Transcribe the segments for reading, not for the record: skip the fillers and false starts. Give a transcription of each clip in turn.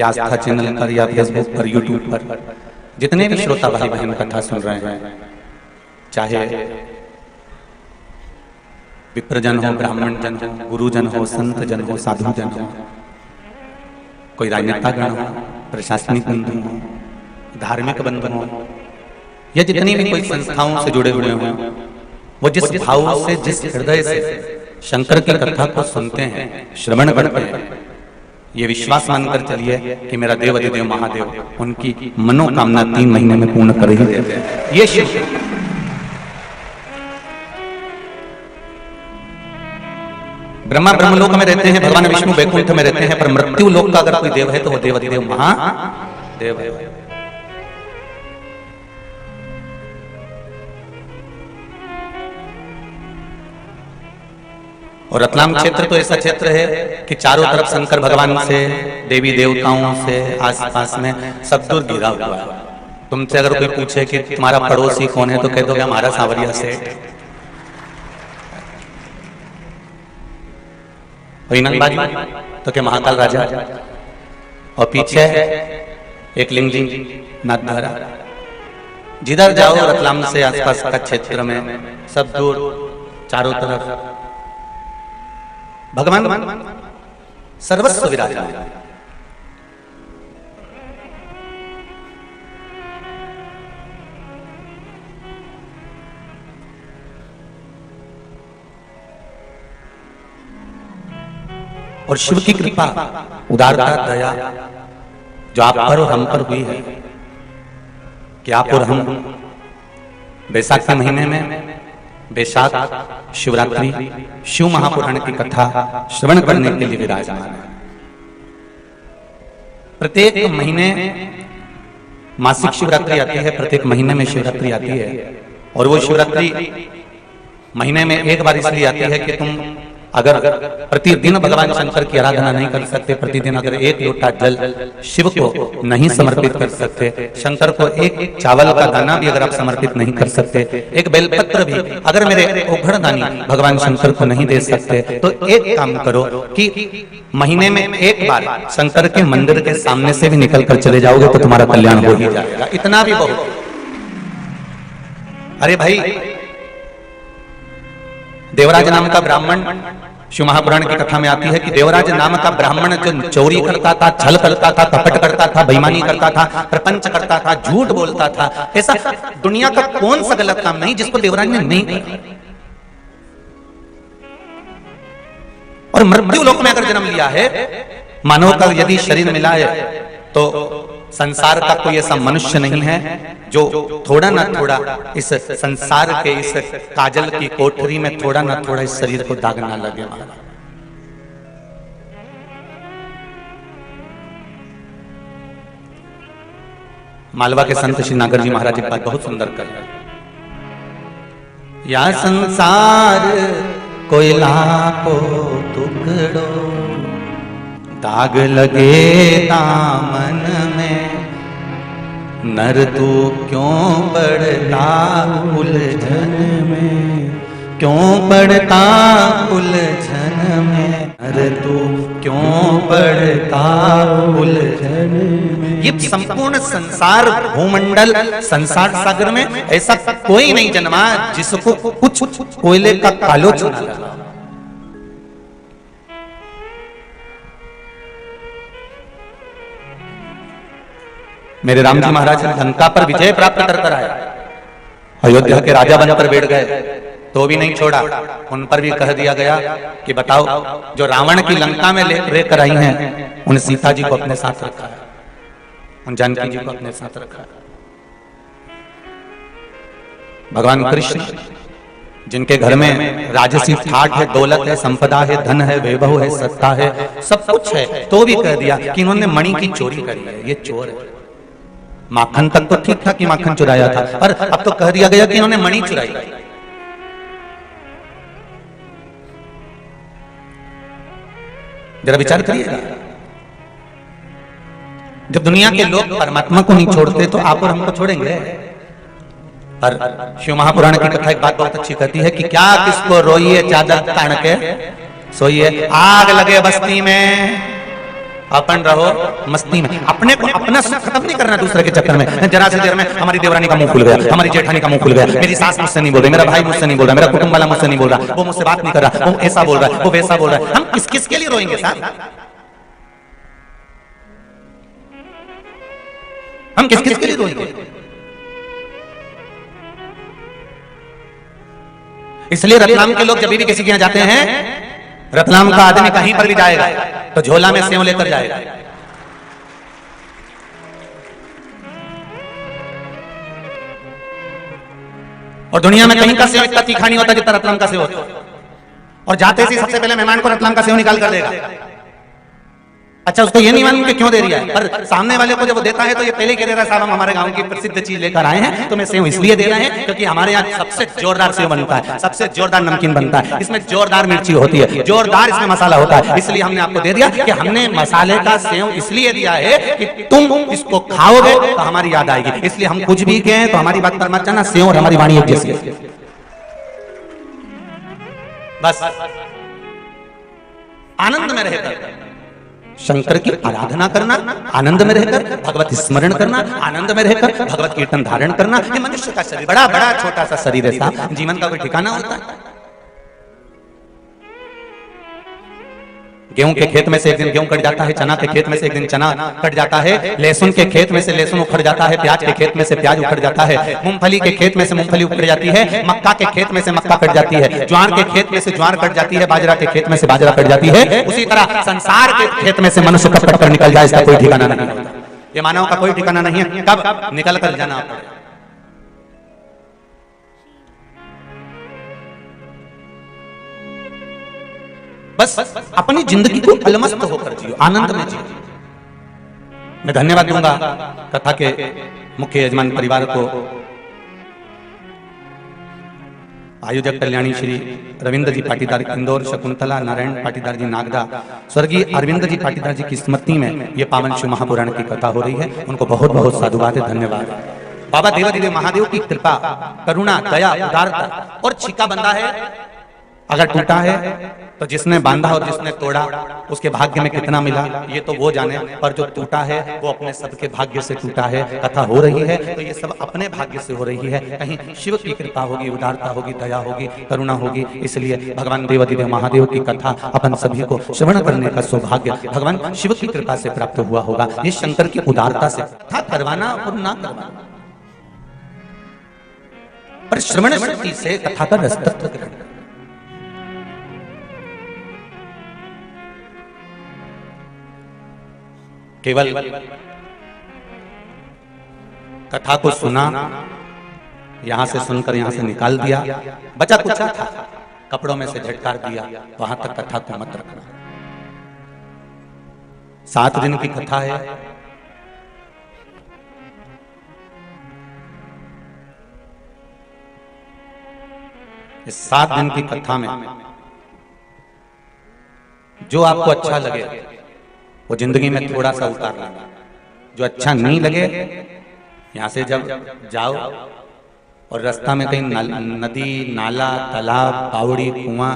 या आस्था चैनल पर या फेसबुक पर, यूट्यूब पर जितने भी श्रोता भाई बहन कथा सुन रहे हैं, चाहे विप्रजन हो, ब्राह्मण जन हो, गुरुजन हो, संत जन हो, साधु जन हो, कोई राजनेता गण हो, प्रशासनिक बंधु हो, धार्मिक बंधु हो, या जितनी भी कोई संस्थाओं से जुड़े हुए हों, वो जिस भाव से, जिस हृदय से शंकर की कथा को सुनते हैं, श्रवण करते हैं, ये विश्वास मानकर चलिए कि मेरा देव अधिदेव महादेव उनकी मनोकामना 3 महीने में पूर्ण कर ही देते हैं। ये शिव ब्रह्मा ब्रह्मलोक में रहते हैं, भगवान विष्णु वैकुंठ में रहते हैं, पर मृत्यु लोक का अगर कोई देव है तो वो देव अधिदेव महादेव है। और रतलाम क्षेत्र तो ऐसा क्षेत्र है कि चारों तरफ शंकर भगवान से, देवी देवताओं से, आसपास में सब दूर घिरा हुआ है। तुमसे अगर कोई पूछे कि तुम्हारा पड़ोसी कौन है तो कह दोगे हमारा सांवरिया सेठ। बाजू तो क्या महाकाल राजा, और पीछे एक लिंगजी नाथद्वारा। जिधर जाओ रतलाम से आसपास का क्षेत्र में सब दूर चारों तरफ भगवान सर्वस्व विराजमान। और शिव की कृपा, उदारता, दया जो आप पर और हम पर हुई है कि आप और हम बैसाख के महीने में, बैसाख शिवरात्रि, शिव महापुराण की कथा श्रवण करने के लिए विराजमान है। प्रत्येक महीने मासिक शिवरात्रि आती है, प्रत्येक महीने में शिवरात्रि आती है, और वो शिवरात्रि महीने में एक बार इसलिए आती है कि तुम अगर प्रतिदिन भगवान शंकर की आराधना नहीं कर सकते, प्रतिदिन अगर एक लोटा जल शिव को नहीं समर्पित कर सकते, शंकर को एक चावल का दाना भी अगर आप समर्पित नहीं कर सकते, एक बेलपत्र भी अगर मेरे ओघड़दानी भगवान शंकर को नहीं दे सकते, तो एक काम करो कि महीने में एक बार शंकर के मंदिर के सामने से भी निकल कर चले जाओगे तो तुम्हारा कल्याण हो ही जाएगा। इतना भी बहुत। अरे भाई, देवराज नाम का ब्राह्मण, शिव महापुराण की कथा में आती है कि देवराज नाम का ब्राह्मण जो चोरी करता था, छल करता था, कपट करता था, बेईमानी करता था, प्रपंच करता था, झूठ बोलता था, ऐसा दुनिया का कौन सा गलत काम नहीं जिसको देवराज ने नहीं किया। और मृत्यु लोक में अगर जन्म लिया है, मानव का यदि शरीर मिला है, तो संसार का कोई ऐसा मनुष्य नहीं है जो थोड़ा ना थोड़ा इस संसार के इस काजल की कोठरी में थोड़ा ना थोड़ा इस शरीर को दाग ना लगे। मालवा के संत श्री नागर जी महाराज एक बात बहुत सुंदर कर रहे हैं। या संसार कोई लाखों टुकड़ो, दाग लगे दामन में, नर तू क्यों पड़ता उलझन में, क्यों पड़ता उलझन में, नर तू क्यों पड़ता उलझन में। ये संपूर्ण संसार भूमंडल, संसार सागर में ऐसा कोई नहीं जन्मा जिसको कुछ कोयले का कालोच ना लगा। मेरे राम जी महाराज लंका पर विजय प्राप्त कर कर आए, अयोध्या के राजा बनकर बैठ गए तो भी नहीं छोड़ा। उन पर भी कह दिया गया कि बताओ, जो रावण की लंका में लेकर आई हैं, उन सीता जी को अपने साथ रखा है, उन जानकी जी को अपने साथ रखा है। भगवान कृष्ण जिनके घर में राजसी ठाट है, दौलत है, संपदा है, धन है, वैभव है, सत्ता है, सब कुछ है, तो भी कह दिया कि इन्होंने मणि की चोरी करी है, ये चोर है। माखन तक तो ठीक था कि माखन चुराया था, और अब तो कह दिया गया कि इन्होंने मणि चुराई। जरा विचार करिए, जब दुनिया के लोग परमात्मा को नहीं छोड़ते तो आप और हमको छोड़ेंगे। पर शिव महापुराण की कथा एक बात बहुत अच्छी कहती है कि क्या किसको रोइए चादर तान के सोइए, आग लगे बस्ती में अपन रहो मस्ती में, अपने को अपना सुख खत्म नहीं करना दूसरे के चक्कर में। जरा सी देर में हमारी देवरानी का मुंह खुल गया, हमारी जेठानी का मुंह खुल गया, मेरी सास मुझसे नहीं बोल रही, मेरा भाई मुझसे नहीं बोल रहा, मेरा कुटुंब वाला मुझसे नहीं बोल रहा, वो मुझसे बात नहीं कर रहा, वो ऐसा बोल रहा है, वो वैसा बोल रहा है। हम किस किस के लिए रोएंगे साहब? हम किस किस के लिए रोएंगे? इसलिए रतलाम के लोग जब भी किसी के यहां जाते हैं, रतलाम का आदमी कहीं पर भी जाएगा तो झोला में सेव लेकर जाएगा। और दुनिया में कहीं का सेव इतना तीखा नहीं होता जितना रतलाम का सेव होता। और जाते ही सबसे पहले मेहमान को रतलाम का सेव निकाल कर देगा। अच्छा, उसको ये नहीं मालूम कि क्यों दे रही है, पर सामने वाले को जब वो देता है तो ये पहले कह दे रहा है साहब हम हमारे गांव की प्रसिद्ध चीज लेकर आए हैं, तो मैं सेव इसलिए दे रहे हैं क्योंकि हमारे यहाँ सबसे जोरदार सेव बनता है, सबसे जोरदार नमकीन बनता है, इसमें जोरदार मिर्ची होती है, जोरदार इसमें मसाला होता है, इसलिए हमने आपको दे दिया कि हमने मसाले का सेव इसलिए दिया है कि तुम इसको खाओगे तो हमारी याद आएगी। इसलिए हम कुछ भी कहें तो हमारी बात पर मत जाना, सेव और हमारी वाणी एक जैसी है। बस आनंद में रहकर शंकर की आराधना करना, आनंद में रहकर भगवत स्मरण करना, आनंद में रहकर भगवत कीर्तन धारण करना। ये मनुष्य का शरीर बड़ा बड़ा छोटा सा शरीर है साहब, जीवन का कोई ठिकाना होता है? गेहूं के खेत में से एक दिन गेहूं कट जाता है, चना के खेत में से एक दिन चना कट जाता है, लहसुन के खेत में से लहसुन उखड़ जाता है, प्याज के खेत में से प्याज उखड़ जाता है, मूंगफली के खेत में से मूंगफली उखड़ जाती है, मक्का के खेत में से मक्का कट जाती है, ज्वार के खेत में से ज्वार कट जाती है, बाजरा के खेत में से बाजरा कट जाती है। उसी तरह संसार के खेत में से मनुष्य कब कट कर निकल जाए इसका कोई ठिकाना नहीं होता। ये मानव का कोई ठिकाना नहीं है कब निकल कर जाना पड़े। बस अपनी जिंदगी को अलमस्त होकर जियो, आनंद में जियो। मैं धन्यवाद दूंगा कथा के मुख्य यजमान परिवार को, आयोजक कल्याणी श्री रविंद्र जी पाटीदार इंदौर, शकुंतला नारायण पाटीदार जी नागदा, स्वर्गीय अरविंद जी पाटीदार जी की स्मृति में ये पावन शिव महापुराण की कथा हो रही है। उनको बहुत बहुत साधुवाद है, धन्यवाद। बाबा देवादिदेव महादेव की कृपा, करुणा, दया, उदारता और छिका बंधा है, अगर टूटा है तो जिसने बांधा और जिसने तोड़ा उसके भाग्य में कितना मिला ये तो वो जाने, पर जो टूटा है वो अपने सबके भाग्य से टूटा है। कथा हो रही है तो ये सब अपने भाग्य से हो रही है, कहीं शिव की कृपा होगी, उदारता होगी, दया होगी, करुणा होगी। इसलिए भगवान देवादिदेव महादेव की कथा अपन सभी को श्रवण करने का सौभाग्य भगवान शिव की कृपा से प्राप्त हुआ होगा। ये शंकर की उदारता से कथा करवाना और ना करवाना, पर श्रवण शक्ति से कथा का रसतत्व ग्रहण। केवल कथा को सुना, यहां से सुनकर यहां से निकाल दिया, बचा कुछ था कपड़ों में से झटकार दिया, वहां तक कथा को मत रखना। 7 दिन की कथा है, इस 7 दिन की कथा में जो आपको अच्छा लगे वो जिंदगी में थोड़ा सा उतार लेना, जो अच्छा नहीं लगे यहां से जब जाओ और रास्ता में कहीं नदी, नाला, तालाब, बावड़ी, कुआं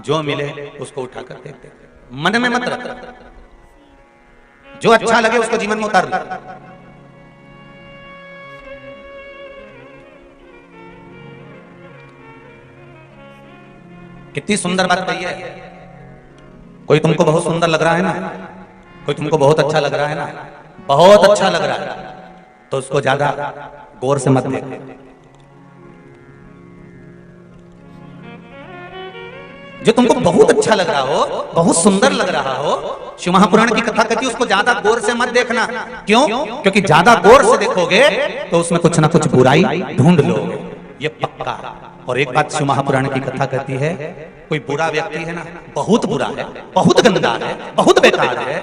जो मिले उसको उठाकर फेंक दे, मन में मत रख। जो अच्छा लगे उसको जीवन में उतार लो। कितनी सुंदर बात कही है। कोई तुमको बहुत सुंदर लग रहा है ना, कोई तुमको बहुत अच्छा लग रहा है ना, बहुत अच्छा लग रहा है तो उसको ज्यादा गौर से मत देखो। जो तुमको बहुत अच्छा लग रहा हो, बहुत सुंदर लग रहा हो, शिव महापुराण की कथा कहती है उसको ज्यादा गौर से मत देखना। क्यों? क्योंकि ज्यादा गौर से देखोगे तो उसमें कुछ ना कुछ बुराई ढूंढ लोगे, ये पक्का। और एक बात शिव महापुराण की कथा कहती है, कोई बुरा व्यक्ति है ना, बहुत बुरा है, बहुत गंदा है, बहुत बेकार है,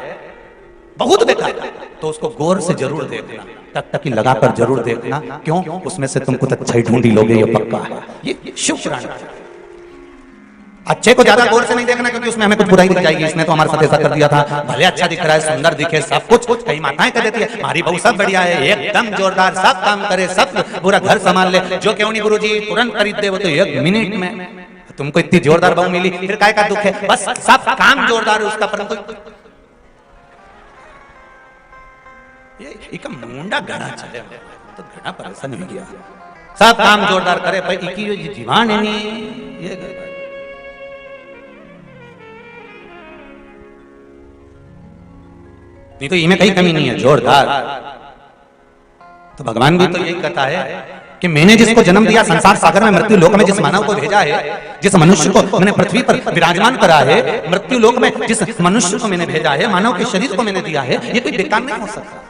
बहुत बेकार है, तो उसको गौर से जरूर देखना, टकटकी लगाकर जरूर देखना। क्यों? उसमें से तुम कुछ अच्छा ही ढूंढी लोगे, ये पक्का है। ये शिव पुराण। अच्छे को ज्यादा गौर से नहीं देखना क्योंकि उसमें हमें कुछ बुराई दिख जाएगी, इसने तो हमारे साथ ऐसा कर दिया था, भले अच्छा दिख रहा है, सुंदर दिखे, सब कुछ। कई माताएं कह देती है हमारी बहू सब बढ़िया है, एकदम जोरदार, सब काम करे, सब पूरा घर संभाल ले, जो क्यों नहीं गुरुजी तुरंत खरीद दे वो तो 1 मिनट में। तुमको इतनी जोरदार बहू मिली, फिर काय का दुख है? बस सब काम जोरदार है उसका, परंतु ये एक मुंडा घड़ा चले तो घड़ा परेशान हो गया। सब काम जोरदार करे पर इकी जो जीवान है नी ये नहीं तो इनमें कहीं कमी नहीं है, जोरदार। तो भगवान भी तो यही कहता है कि मैंने जिसको जन्म दिया संसार सागर में मृत्यु लोक में जिस मानव को भेजा है, जिस मनुष्य को मैंने पृथ्वी पर विराजमान करा है, मृत्यु लोक में जिस मनुष्य को मैंने भेजा है, मानव के शरीर को मैंने दिया है, ये कोई बेकार नहीं हो सकता।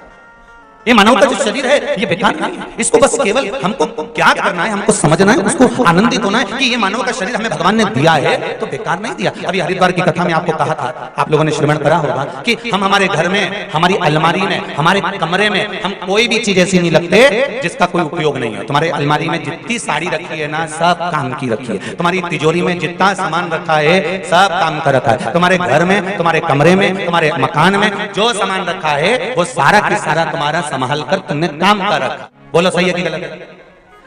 ये मानव का जो शरीर है ये बेकार नहीं है। इसको बस केवल हमको क्या करना है, हमको समझना है, उसको आनंदित होना है कि ये मानव का शरीर हमें भगवान ने दिया है तो बेकार नहीं दिया। अभी हरिद्वार की कथा में आपको कहा था, आप लोगों ने श्रवण करा होगा कि हम हमारे घर में, हमारी अलमारी में, हमारे कमरे में हम कोई भी चीज ऐसी नहीं रखते जिसका कोई उपयोग नहीं है। तुम्हारे अलमारी में जितनी साड़ी रखी है ना सब काम की रखी है। तुम्हारी तिजोरी में जितना सामान रखा है सब काम का रखा है। तुम्हारे घर में, तुम्हारे कमरे में, तुम्हारे मकान में जो सामान रखा है वो सारा की सारा तुम्हारा संभाल कर तुमने काम कर रखा। बोलो सही है कि गलत है?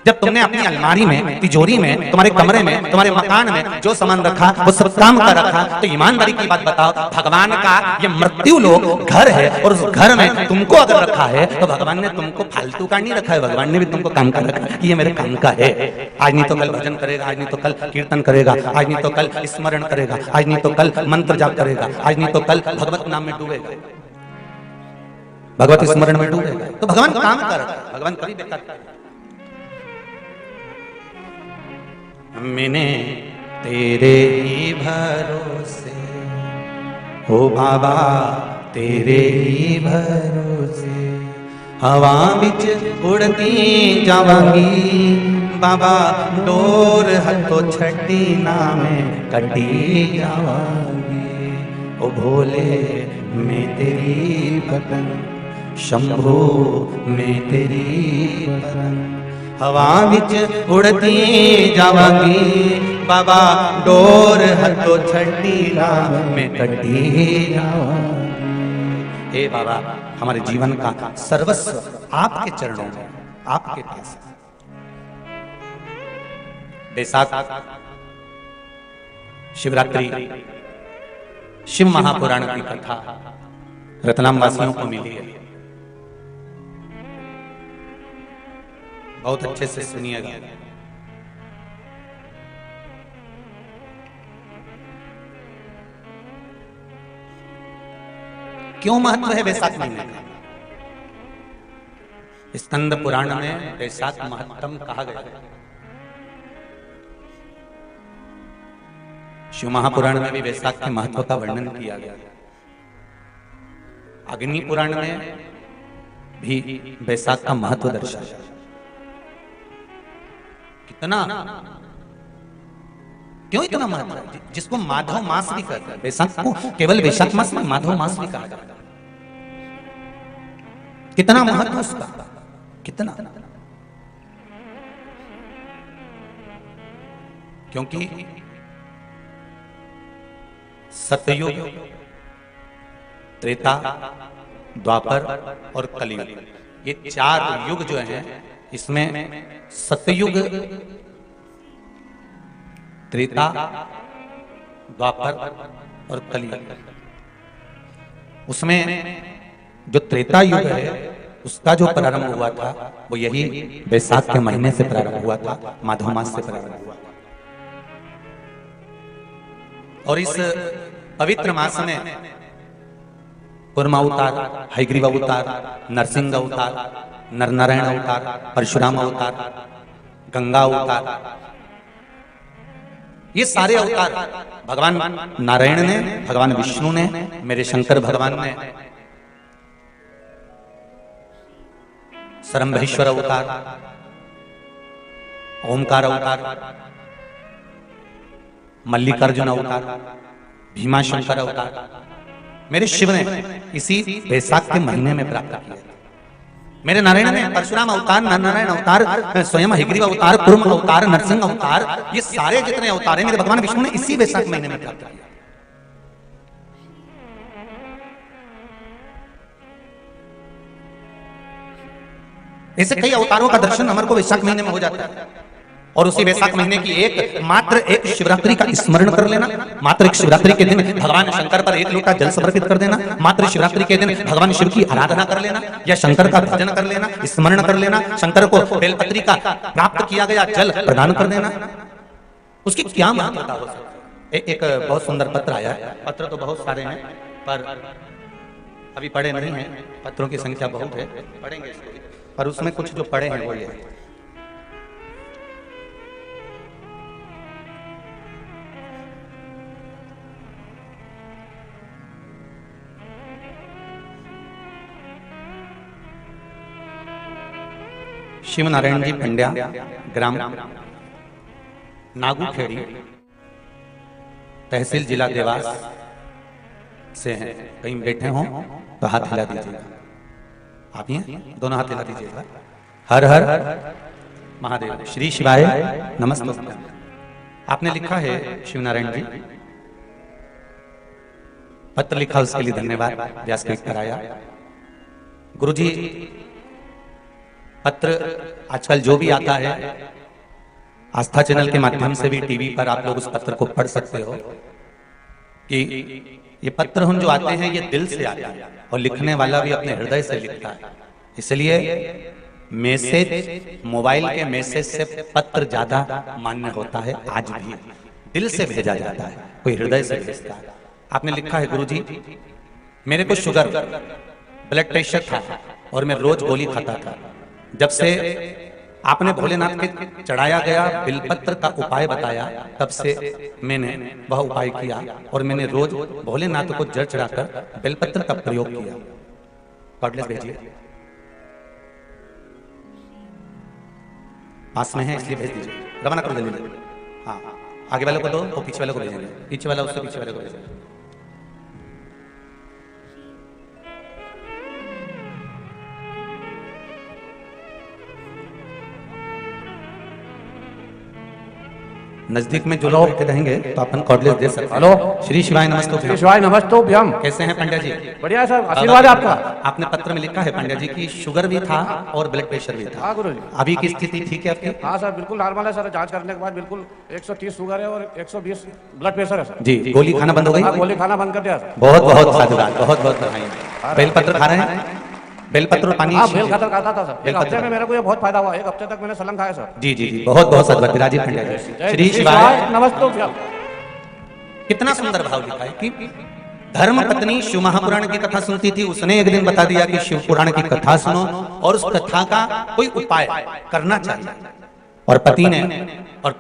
जब तुमने अपनी अलमारी में, तिजोरी में, तुम्हारे कमरे में, तुम्हारे मकान में जो सामान रखा वो सब काम का रखा, तो ईमानदारी की बात बताओ, भगवान का ये मृत्यु लोक घर है और उस घर में तुमको अगर रखा है तो भगवान ने तुमको फालतू का नहीं रखा है, भगवान ने भी तुमको काम का रखा है कि ये मेरे काम का है। आज नहीं तो कल भजन करेगा, आज नहीं तो कल कीर्तन करेगा, आज नहीं तो कल स्मरण करेगा, आज नहीं तो कल मंत्र जाप करेगा, आज नहीं तो कल भगवत नाम में डूबेगा, भगवत स्मरण में डूबेगा। तो भगवान काम कर रहा है, भगवान कभी बेकार नहीं। मैंने तेरे ही भरोसे, ओ बाबा तेरे ही भरोसे, हवा बिच उड़ती जावांगी बाबा, डोर हथों छठी ना में कटी जावांगी। ओ भोले मैं तेरी पतन, शंभो मैं तेरी पतन, हवा बिच उड़ती जावांगी बाबा, डोर हथों छठी ना में कटी जावांगी। हे बाबा हमारे जीवन का सर्वस्व आपके चरणों में, आपके पास। बैसाख शिवरात्रि शिव महापुराण की कथा रतलाम वासियों को मिली है, बहुत अच्छे से सुनिएगा। क्यों महत्व है बैसाख महीने का? स्कंद पुराण में बैसाख महत्तम कहा गया है। शिव महापुराण में भी बैसाख के महत्व का वर्णन किया गया है। अग्नि पुराण में भी बैसाख का महत्व दर्शाया। कितना, क्यों इतना महत्व है? जिसको माधव मास भी कहते हैं, बैसाख को केवल बैसाख मास में माधव मास भी कहा जाता है। कितना महत्व उसका, कितना, क्योंकि सतयुग, त्रेता, द्वापर और कलियुग, ये चार युग जो हैं, इसमें सतयुग, त्रेता, द्वापर और कलियुग, उसमें जो त्रेता युग है उसका जो प्रारंभ हुआ था वो यही बैसाख के महीने से प्रारंभ हुआ था, माधव मास से प्रारंभ हुआ। और इस पवित्र मास में कूर्मा अवतार, हयग्रीव अवतार, नरसिंह अवतार, नरनारायण अवतार, परशुराम अवतार, गंगा अवतार, ये सारे अवतार भगवान नारायण ने, भगवान विष्णु ने, मेरे शंकर भगवान ने, सरंभेश्वर अवतार, ओमकार अवतार, मल्लिकार्जुन अवतार, भीमाशंकर अवतार, मेरे शिव ने इसी बैसाख के महीने में प्राप्त किया। मेरे नारायण ने परशुराम अवतार, नरनारायण अवतार, स्वयं हयग्रीव अवतार, कूर्म अवतार, नरसिंह अवतार, ये सारे जितने अवतार हैं मेरे भगवान विष्णु ने इसी बैसाख महीने में प्राप्त किया। ऐसे कई अवतारों का दर्शन हमारे को बैसाख महीने में हो जाता है। और उसी वैशाख महीने की मात्र एक शिवरात्रि का स्मरण कर लेना, मात्र एक शिवरात्रि के दिन भगवान शंकर पर एक लोटा जल समर्पित कर देना, मात्र शिवरात्रि के दिन भगवान शिव की आराधना कर लेना या शंकर का भजन कर लेना, स्मरण कर लेना, शंकर को बेलपत्री का प्राप्त किया गया जल प्रदान कर देना, उसकी क्या महत्वता हो सकती है। एक बहुत सुंदर पत्र आया है, पत्र तो बहुत सारे हैं पर अभी पढ़े नहीं हैं, पत्रों की संख्या बहुत है, पढ़ेंगे इसको, पर उसमें कुछ जो पढ़े हैं वो ये है। शिव नारायण जी पंड्या, ग्राम नागूखेड़ी, तहसील जिला देवास से हैं। कहीं बैठे हों तो हाथ हिला दीजिएगा। आप ही हैं? दोनों हाथ हिला दीजिएगा। हर हर महादेव, श्री शिवाय नमस्ते। आपने लिखा है शिव नारायण जी, पत्र लिखा उसके लिए धन्यवाद, व्यासपीठ कराया। गुरुजी पत्र आजकल जो भी आता है आस्था चैनल के माध्यम से भी टीवी पर आप लोग उस पत्र को पढ़ सकते हो कि ये पत्र हम जो आते हैं ये दिल से आते हैं और लिखने वाला भी अपने हृदय से लिखता है। इसलिए मैसेज, मोबाइल के मैसेज से पत्र ज्यादा मान्य होता है। आज भी दिल से भेजा जाता है, कोई हृदय से भेजता है। आपने लिखा है, गुरुजी मेरे को शुगर, ब्लड प्रेशर था और मैं रोज गोली खाता था। जब से आपने भोलेनाथ के चढ़ाया गया बिलपत्र का उपाय बताया, तब से मैंने वह उपाय किया और मैंने रोज भोलेनाथ को जल चढ़ाकर बेलपत्र का प्रयोग किया। कॉर्डलेस भेजिए, पास में है इसलिए भेज दीजिए। रवाना कर दीजिए। हाँ, आगे वाले को दो और पीछे वाले को भेजेंगे, पीछे वाला उससे पीछे वाले को भेजेंगे। नजदीक में जो लोग रहेंगे तो अपन कॉर्डलेस दे सकते हैं। हेलो, श्री शिवाय नमस्ते। श्री शिवाय नमस्तोभ्यम। कैसे हैं पंड्या जी? बढ़िया सर, आशीर्वाद आपका। आपने पत्र में लिखा है पंड्या जी की शुगर भी था और ब्लड प्रेशर भी था। हाँ गुरु जी। अभी की स्थिति ठीक है आपकी? हाँ सर, बिल्कुल नॉर्मल है सर। जांच करने के बाद बिल्कुल 130 शुगर है और 120 ब्लड प्रेशर है सर। जी, गोली खाना बंद हो गई? हाँ, गोली खाना बंद कर दिया सर। बहुत बहुत साधुवाद, बहुत बहुत बधाई। बेलपत्र खा रहे हैं? बेलपत्र और पानी? हाँ, बेलपत्र खाता था सर। एक हफ्ते में मेरे को ये बहुत फायदा हुआ। एक हफ्ते तक मैंने सलन खाया सर। जी जी जी, बहुत बहुत साधुवाद। विराजी पंड्या जी, श्री शिवाय नमस्तोभ्यम। कितना सुंदर भाव लिखा है कि धर्म पत्नी शिव महापुराण की कथा सुनती थी, उसने एक दिन बता दिया कि शिव पुराण की कथा सुनो और उस कथा का कोई उपाय करना चाहिए। और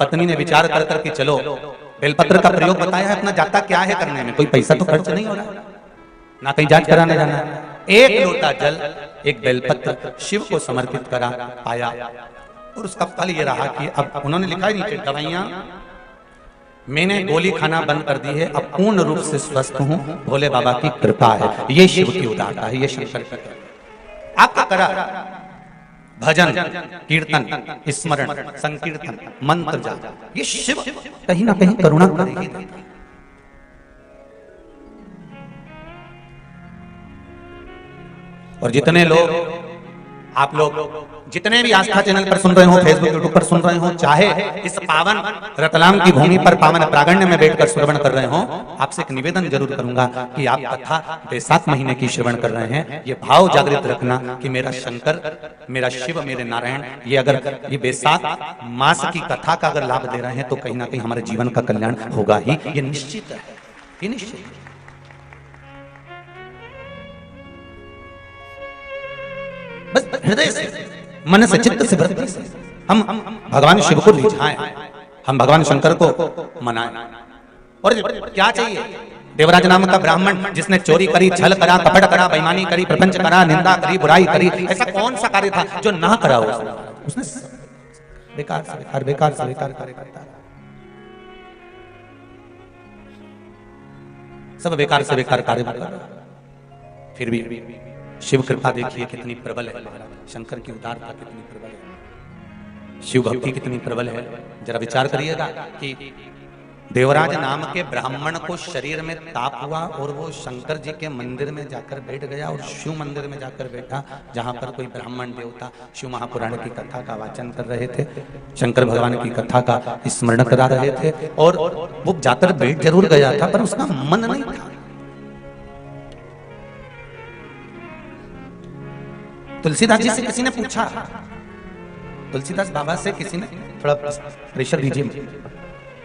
पत्नी ने विचार कर करके चलो बेलपत्र का प्रयोग बताया है, अपना जाता क्या है करने में, कोई पैसा तो खर्च नहीं हो रहा, ना कहीं जांच कराने जाना। एक लोटा जल, एक बेलपत्र शिव को समर्पित करा पाया और उसका फल ये रहा कि अब उन्होंने लिखा है नीचे, दवाइयां मैंने गोली खाना बंद कर दी है, अब पूर्ण रूप से स्वस्थ हूं, भोले बाबा की कृपा है। ये शिव की उदारता है, ये शंकर की कृपा। आपका करा भजन, कीर्तन, स्मरण, संकीर्तन, मंत्र जाप, ये शिव कहीं ना कहीं करुणा करेगी। और जितने लोग, आप लोग जितने भी आस्था चैनल पर सुन रहे हो, फेसबुक यूट्यूब पर सुन रहे हो, चाहे इस पावन रतलाम की भूमि पर पावन प्रांगण्य में बैठकर श्रवण कर रहे हो, आपसे एक निवेदन जरूर करूंगा कि आप कथा बैसाख महीने की श्रवण कर रहे हैं, ये भाव जागृत रखना कि मेरा शंकर, मेरा शिव, मेरे नारायण, ये अगर ये बैसाख मास की कथा का अगर लाभ दे रहे हैं तो कहीं ना कहीं हमारे जीवन का कल्याण होगा ही, ये निश्चित है, ये निश्चित है। बस हृदय से, मन से, चित्त से, वृत्ति से हम भगवान शिव को रिझाएं, हम भगवान शंकर को मनाएं। और क्या चाहिए? देवराज नाम का ब्राह्मण जिसने चोरी करी, छल करा, कपट करा, बेईमानी करी, प्रपंच करा, निंदा करी, बुराई करी, ऐसा कौन सा कार्य था जो ना करा उसने? बेकार से बेकार, बेकार से बेकार कार्य करता है, सब बेकार से बेकार कार्य कर रहा है। फिर भी शिव कृपा देखिए कितनी प्रबल है, शंकर की उदारता कितनी प्रबल है, शिव भक्ति कितनी प्रबल है। जरा विचार करिएगा कि देवराज नाम के ब्राह्मण को शरीर में ताप हुआ और वो शंकर जी के मंदिर में जाकर बैठ गया और शिव मंदिर में जाकर बैठा, जहां पर कोई ब्राह्मण देवता शिव महापुराण की कथा का वाचन कर रहे थे, शंकर भगवान की कथा का स्मरण करा रहे थे, और वो जाकर बैठ जरूर गया था पर उसका मन नहीं था। तुलसीदास जी से किसी ने पूछा, तुलसीदास बाबा से किसी ने, थोड़ा प्रेशर दीजिए,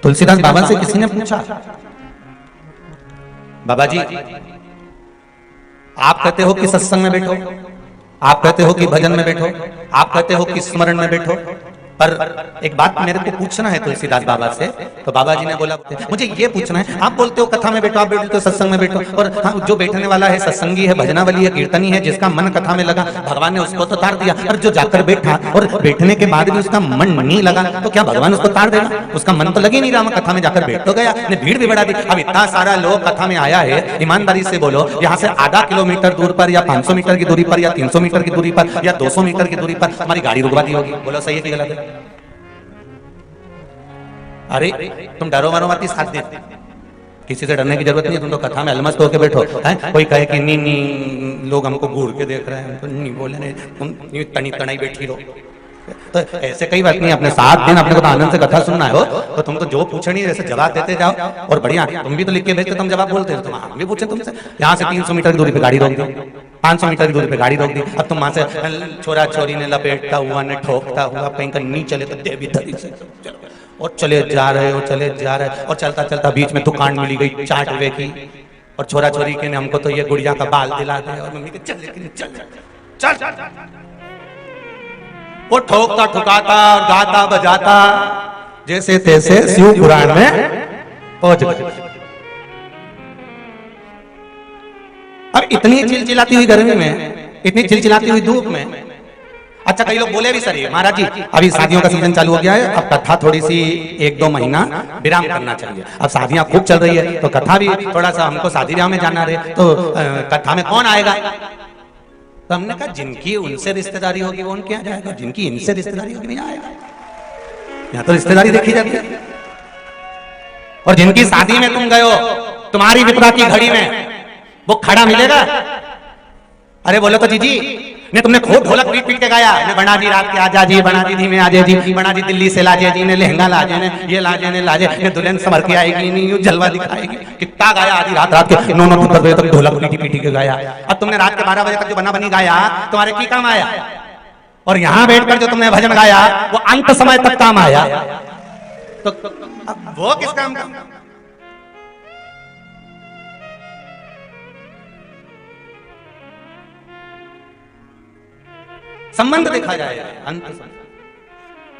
तुलसीदास बाबा से किसी ने पूछा, बाबा जी आप कहते हो कि सत्संग में बैठो, आप कहते हो कि भजन में बैठो, आप कहते हो कि स्मरण में बैठो, पर एक बात मेरे को पूछना है तुलसीदास बाबा से। तो बाबा जी ने बोला मुझे ये पूछना है, आप बोलते हो कथा में बैठो, आप बोलते हो सत्संग में बैठो, और हाँ, जो बैठने वाला है सत्संगी है, भजनावली है, कीर्तनी है, जिसका मन कथा में लगा भगवान ने उसको तो तार दिया, और जो जाकर बैठा और बैठने के बाद भी उसका मन नहीं लगा तो क्या भगवान उसको तार देगा? उसका मन तो लगे नहीं रहा, कथा में जाकर बैठ तो गया, ने भीड़ भी बढ़ा दी। अब इतना सारा लोग कथा में आया है, ईमानदारी से बोलो, यहाँ से आधा किलोमीटर दूर पर या 500 मीटर की दूरी पर या 300 मीटर की दूरी पर या 200 मीटर की दूरी पर हमारी गाड़ी रुकवा दी होगी, बोलो सही है कि गलत है? अरे तुम डरो मरो मत, साथ दे, किसी से डरने की जरूरत नहीं है, तुम तो कथा में अलमस्त होकर बैठो। है कोई कहे कि नहीं नहीं लोग हमको घूर के देख रहे हैं, तो नहीं बोले नहीं, तुम तनी तनाई बैठी रहो, तो ऐसे कई बात नहीं, अपने 7 दिन अपने को तो आनंद से कथा सुनना है हो, तो तुम तो जो पूछे नहीं वैसे जवाब देते जाओ, और बढ़िया तुम भी तो लिख के भेजते, तुम जवाब बोलते हो, तुम हम भी पूछे तुमसे। यहाँ से 300 मीटर की दूरी पे गाड़ी रोक दी, 500 मीटर की दूरी पे गाड़ी रोक दी, अब तुम वहां से छोरा छोरी ने लपेटता हुआ ने ठोकता हुआ कहीं कहीं नहीं चले तो देवी धरी से और चले जा रहे हो, चले जा रहे, और चलता चलता बीच में दुकान मिली गई चाट रुपए की, और छोरा छोरी के ने हमको तो ये गुड़िया का बाल दिला दे, और मम्मी के चल चल, वो ठोकता ठुकाता और गाता बजाता जैसे तैसे शिव पुराण में पहुंच गए। अब इतनी चिलचिलाती हुई गर्मी में, इतनी चिलचिलाती हुई धूप में, अच्छा कई लोग बोले भी सर महाराज जी अभी शादियों का सीजन चालू हो गया है, अब कथा थोड़ी सी 1-2 महीना विराम करना चाहिए, अब शादियां खूब चल रही है तो कथा भी थोड़ा सा, हमको शादी ब्याह में जाना रहे तो कथा में कौन आएगा? तो हमने कहा जिनकी उनसे रिश्तेदारी होगी वो उनके यहाँ जाएगा, जिनकी इनसे रिश्तेदारी होगी नहीं आएगा, यहाँ तो रिश्तेदारी देखी जाती है। और जिनकी शादी में तुम गए हो, तुम्हारी विपदा की घड़ी में वो खड़ा मिलेगा? अरे बोलो तो जीजी ने तुमने खूब ढोलक पीट पीट के गाया, ने बना जी रात के आजा जी, बना जी धीमे आजे जी, बना जी दिल्ली से लाजे जी, ने लहंगा लाजे, ने ये लाजे ने लाजे, ने दुल्हन संभर के आएगी नहीं जलवा दिखाएगी, कितना गाया आधी रात रात के 9-9 बजे तक ढोलक पीटी पीटी के गाया। अब तुमने रात के 12 बजे तक जो बना बनी गाया तुम्हारे की काम आया? और यहाँ बैठकर जो तुमने भजन गाया वो अंत समय तक काम आया, तो वो किस काम का? संबंध देखा जाए अंत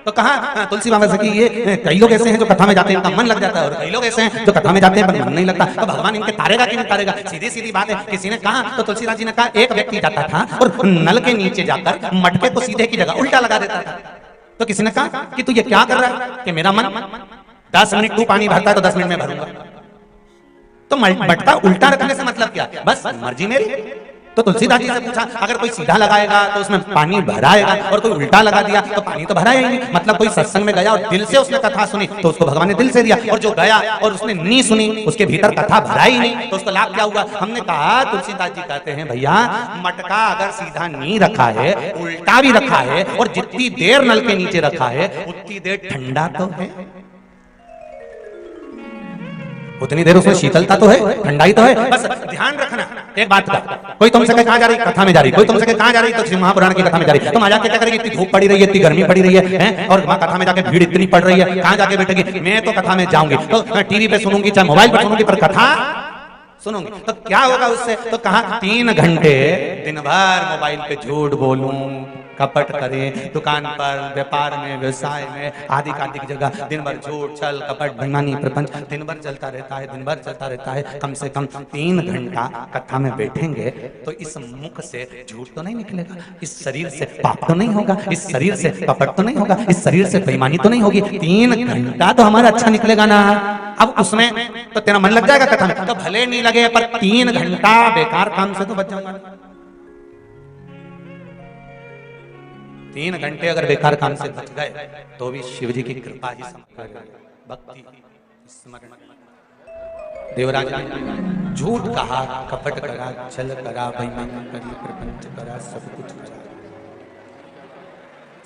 तो कहा तुलसी बाबा से कि ये कई लोग ऐसे हैं जो कथा में जाते हैं इनका मन लग जाता है, और कई लोग ऐसे हैं जो कथा में जाते हैं पर मन नहीं लगता, तो भगवान इनके तारेगा कि नहीं तारेगा? सीधी सीधी बात है। किसी ने कहा तो तुलसीदास जी ने कहा एक व्यक्ति जाता था और नल के नीचे जाकर मटके को सीधे की जगह उल्टा लगा देता था, तो किसी ने कहा कि तू ये क्या कर रहा है? कि मेरा मन 10 मिनट तू पानी भरता है तो 10 मिनट में भरूंगा, तो मटका उल्टा रखने से मतलब क्या? बस मर्जी मेरी। तो तुलसीदास जी से पूछा अगर कोई सीधा लगाएगा तो उसमें पानी भराएगा, और कोई उल्टा लगा दिया तो पानी तो भरा ही नहीं। मतलब कोई सत्संग में गया और दिल से उसने कथा सुनी तो उसको भगवान ने दिल से दिया, और जो गया और उसने नहीं सुनी उसके भीतर कथा भरा ही नहीं तो उसको लाभ क्या हुआ? हमने कहा तुलसीदास जी कहते हैं भैया मटका अगर सीधा नहीं रखा है, उल्टा भी रखा है, और जितनी देर नल के नीचे रखा है उतनी देर ठंडा तो है, उतनी देर उसमें शीतलता तो है, ठंडाई तो है। बस ध्यान रखना एक बात का, कोई तुमसे कहाँ जा रही? कथा में जा रही। कोई तुमसे कहाँ जा रही? तो महापुराण की कथा में जा रही। तुम आ जाके क्या करेगी? इतनी धूप पड़ी रही है, इतनी गर्मी पड़ी रही है, और वहां कथा में जाके भीड़ इतनी पड़ रही है, कहाँ जाके बैठेगी? मैं तो कथा में जाऊंगी, तो मैं टीवी पे सुनूंगी चाहे मोबाइल पर सुनूंगी, पर कथा सुनूंगी तो क्या होगा उससे? तो कहा 3 घंटे दिन भर मोबाइल पे झूठ बोलूं, कपट करें, दुकान पर व्यापार में व्यवसाय में आदि कार्तिक जगह दिन भर झूठ छल कपट बेईमानी प्रपंच दिन भर चलता रहता है, दिन भर चलता रहता है। कम से कम 3 घंटा कथा में बैठेंगे तो इस मुख से झूठ तो नहीं निकलेगा, इस शरीर से पाप तो नहीं होगा, इस शरीर से कपट तो नहीं होगा, इस शरीर से बेईमानी तो नहीं होगी। 3 घंटा तो हमारा अच्छा निकलेगा ना। अब उसमें तो तेरा मन लग जाएगा कथा में, तो भले नहीं लगे पर 3 घंटा बेकार काम से तो बच जाऊंगा। 3 घंटे अगर बेकार काम से बच गए तो भी शिव जी की कृपा ही भक्ति स्मरण। देवराज ने झूठ कहा, कपट करा, छल करा, बेईमानी करी, प्रपंच करा, सब कुछ करा,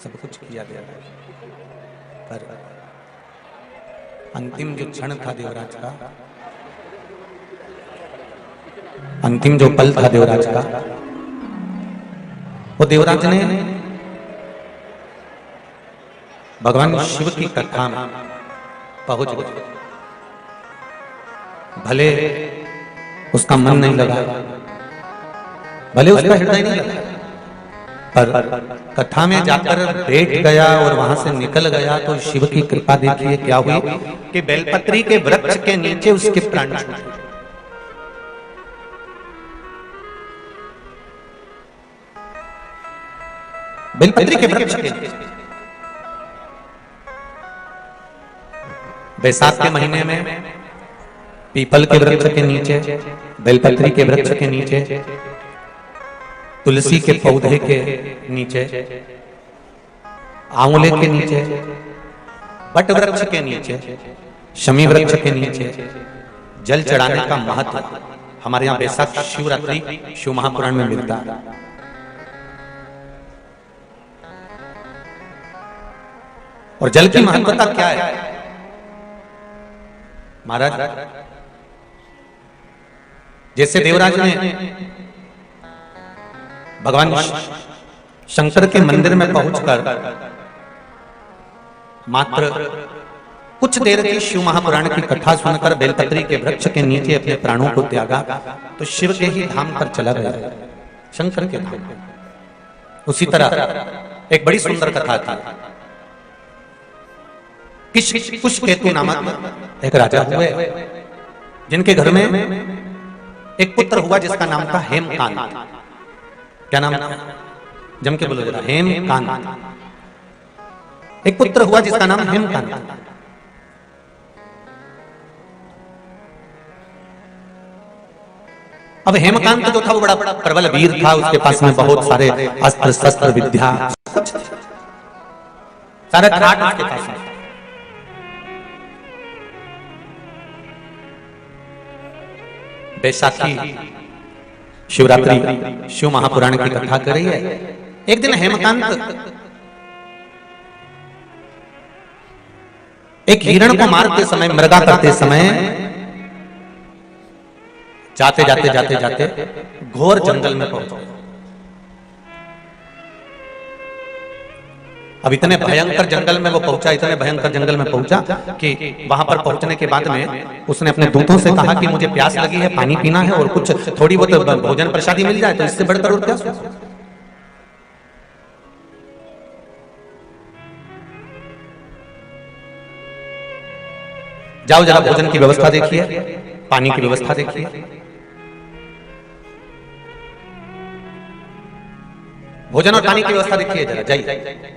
सब कुछ किया देवराज। पर अंतिम जो क्षण था देवराज का, अंतिम जो पल था देवराज का, वो देवराज ने भगवान शिव की कथा में पहुंच गए। भले उसका मन नहीं लगा, भले उसका हृदय नहीं लगा, पर कथा में जाकर बैठ गया और वहां से निकल गया तो शिव की कृपा देखिए क्या हुई कि बेलपत्री के वृक्ष के नीचे उसके प्राण छूटे। बेलपत्री के वृक्ष के नीचे, बैसाख के महीने में पीपल के वृक्ष के नीचे, बेलपत्री के वृक्ष के नीचे, तुलसी के पौधे के नीचे, आंवले के नीचे, बट वृक्ष के नीचे, शमी वृक्ष के नीचे जल चढ़ाने का महत्व हमारे यहाँ बैसाख शिवरात्रि शिव महापुराण में मिलता है। और जल की महत्वता क्या है महाराज? जैसे देवराज ने भगवान शंकर के मंदिर में पहुंचकर मात्र कुछ देर की शिव महापुराण की कथा सुनकर बेलपत्री के वृक्ष के नीचे अपने प्राणों को त्यागा तो शिव के ही धाम पर चला गया, शंकर के धाम। उसी तरह एक बड़ी सुंदर कथा थी। पुष्पकेतु नामक एक राजा हुए जिनके घर में एक पुत्र हुआ जिसका नाम था हेमकांत। क्या नाम था? जम के बोलो जरा। हेमकांत। एक पुत्र हुआ जिसका नाम हेमकांत। अब हेमकांत जो था वो बड़ा प्रबल वीर था, उसके पास में बहुत सारे अस्त्र शस्त्र विद्या सारे ठाट उसके पास में। बैसाखी शिवरात्रि शिव महापुराण की कथा कर रही है। एक दिन हेमकांत एक हिरण को मारते समय, मृगा करते समय जाते जाते जाते जाते घोर जंगल में पहुंचे। अब इतने भयंकर जंगल में वो पहुंचा, इतने भयंकर जंगल में पहुंचा कि वहां पर पहुंचने के बाद में उसने अपने दूतों से कहा कि मुझे प्यास लगी है, पानी पीना है और कुछ थोड़ी बहुत भोजन प्रसादी मिल जाए तो इससे बढ़कर और क्या। जाओ जरा भोजन की व्यवस्था देखिए, पानी की व्यवस्था देखिए। भोजन और पानी की व्यवस्था देखिए जरा, जाइए।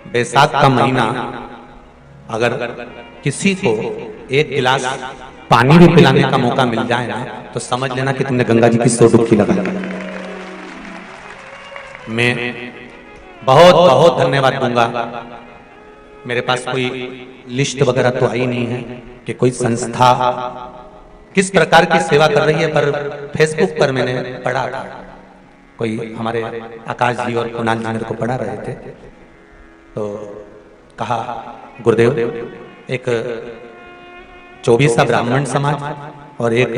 बैसाख का महीना अगर किसी को एक गिलास पानी भी पिलाने का मौका मिल जाए ना तो समझ लेना कि तुमने गंगा जी की 100 डुबकी लगा ली। मैं बहुत बहुत धन्यवाद दूंगा। मेरे पास कोई लिस्ट वगैरह तो आई नहीं है कि कोई संस्था किस प्रकार की सेवा कर रही है, पर फेसबुक पर मैंने पढ़ा था, कोई हमारे आकाश जी और कुणाल जी मेरे को पढ़ा रहे थे, तो कहा गुरुदेव एक 24 ब्राह्मण समाज और एक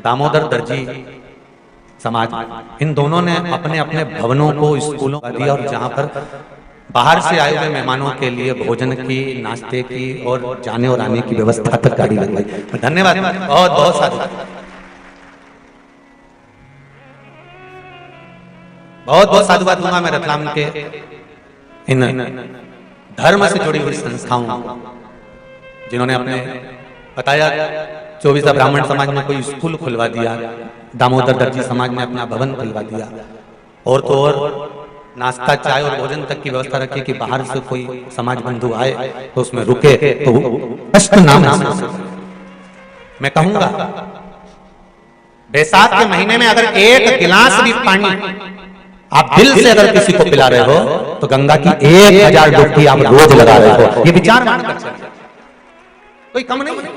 दामोदर दर्जी समाज, इन दोनों ने अपने अपने भवनों को स्कूलों का दिया और जहां पर बाहर से आए हुए मेहमानों के लिए भोजन की, नाश्ते की और जाने और आने की व्यवस्था तक गाड़ी लगवाई। धन्यवाद, बहुत बहुत साधुवाद, बहुत बहुत साधुवाद दूंगा मैं रतलाम के इन धर्म से जुड़ी हुई संस्थाओं जिन्होंने अपने बताया 24 ब्राह्मण समाज ने कोई स्कूल खुलवा दिया, दामोदर दर्जी समाज ने अपना भवन खुलवा दिया, और तो और नाश्ता, चाय और भोजन तक की व्यवस्था रखी कि बाहर से कोई समाज बंधु आए तो उसमें रुके तो कष्ट नाम। मैं कहूंगा बैसाख के महीने में अगर एक गिलास भी पानी आप दिल से अगर किसी को पिला रहे हो तो गंगा की 1000 डुबकी आप रोज लगा रहे हो। ये विचार मानकर चलिए, कोई कम नहीं है।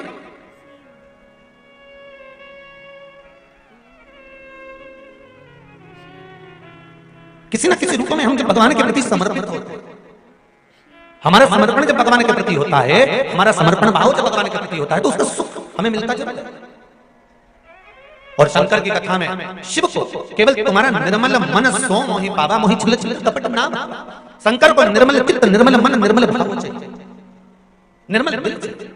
किसी ना किसी रूप में हम जब भगवान के प्रति समर्पित होते हैं, हमारा समर्पण जब भगवान के प्रति होता है, हमारा समर्पण भाव जब भगवान के प्रति होता है, तो उसका सुख हमें मिलता जरूर है। और शंकर की कथा में शिव को केवल तुम्हारा निर्मल मन सो मोहि पावा मोहि छिल छिल कपट नाम। शंकर को निर्मल चित्त, निर्मल मन, निर्मल भाव चाहिए, निर्मल दिल चाहिए।